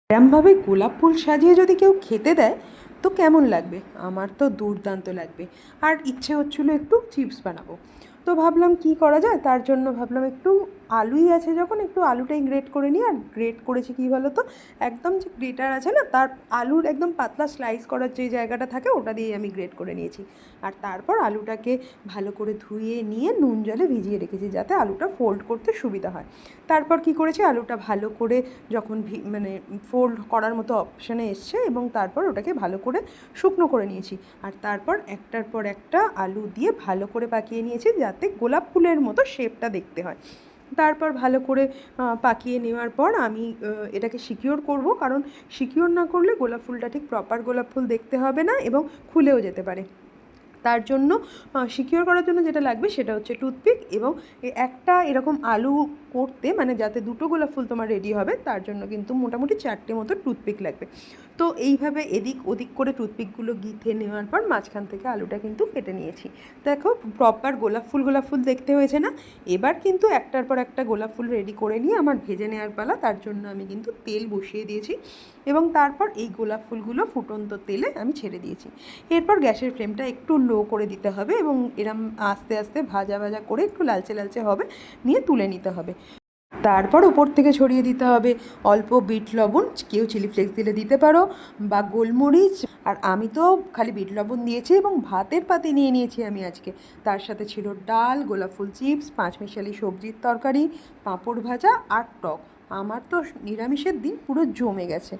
এরমভাবে গোলাপ ফুল সাজিয়ে যদি কেউ খেতে দেয় তো কেমন লাগবে? আমার তো দুর্দান্ত লাগবে। আর ইচ্ছে হচ্ছিলো একটু চিপস বানাবো। তো ভাবলাম কী করা যায়, তার জন্য ভাবলাম একটু আলুই আছে যখন একটু আলুটাই গ্রেট করে নিই। আর গ্রেট করেছি কী বলো তো, একদম যে গ্রেটার আছে না, তার আলুর একদম পাতলা স্লাইস করার যে জায়গাটা থাকে ওটা দিয়েই আমি গ্রেট করে নিয়েছি। আর তারপর আলুটাকে ভালো করে ধুয়ে নিয়ে নুন জলে ভিজিয়ে রেখেছি যাতে আলুটা ফোল্ড করতে সুবিধা হয়। তারপর কী করেছি, আলুটা ভালো করে যখন মানে ফোল্ড করার মতো অপশানে এসছে এবং তারপর ওটাকে ভালো করে শুকনো করে নিয়েছি। আর তারপর একটার পর একটা আলু দিয়ে ভালো করে পাকিয়ে নিয়েছি যাতে গোলাপ ফুলের মতো শেপটা দেখতে হয়। তারপর ভালো করে পাকিয়ে নেওয়ার পর আমি এটাকে সিকিউর করব, কারণ সিকিউর না করলে গোলাপ ফুলটা ঠিক প্রপার গোলাপ ফুল দেখতে হবে না এবং খুলেও যেতে পারে। তার জন্য সিকিউর করার জন্য যেটা লাগবে সেটা হচ্ছে টুথপিক, এবং একটা এরকম আলু করতে মানে যাতে দুটো গোলাপ ফুল তোমার রেডি হবে তার জন্য কিন্তু মোটামুটি 4টে মতো টুথপিক লাগবে। তো এইভাবে এদিক ওদিক করে টুথপিকগুলো গিঁথে নেওয়ার পর মাঝখান থেকে আলুটা কিন্তু কেটে নিয়েছি। দেখো প্রপার গোলাপ ফুল দেখতে হয়েছে না? এবার কিন্তু একটার পর একটা গোলাপ ফুল রেডি করে নিয়ে আমার ভেজে নেওয়ার পালা। তার জন্য আমি কিন্তু তেল বসিয়ে দিয়েছি এবং তারপর এই গোলাপ ফুলগুলো ফুটন্ত তেলে আমি ছেড়ে দিয়েছি। এরপর গ্যাসের ফ্লেমটা একটু লো করে দিতে হবে এবং এরম আস্তে আস্তে ভাজা ভাজা করে একটু লালচে লালচে হবে, নিয়ে তুলে নিতে হবে। তারপর ওপর থেকে ছড়িয়ে দিতে হবে অল্প বিট লবণ, কেউ চিলি ফ্লেক্স দিলে দিতে পারো, বা গোলমরিচ। আর আমি তো খালি বিট লবণ দিয়েছি এবং ভাতের পাতে নিয়ে নিয়েছি আমি আজকে। তার সাথে ছিল ডাল, গোলাপ ফুল চিপস, পাঁচমিশালি সবজির তরকারি, পাঁপড় ভাজা আর টক। আমার তো নিরামিষের দিন পুরো জমে গেছে।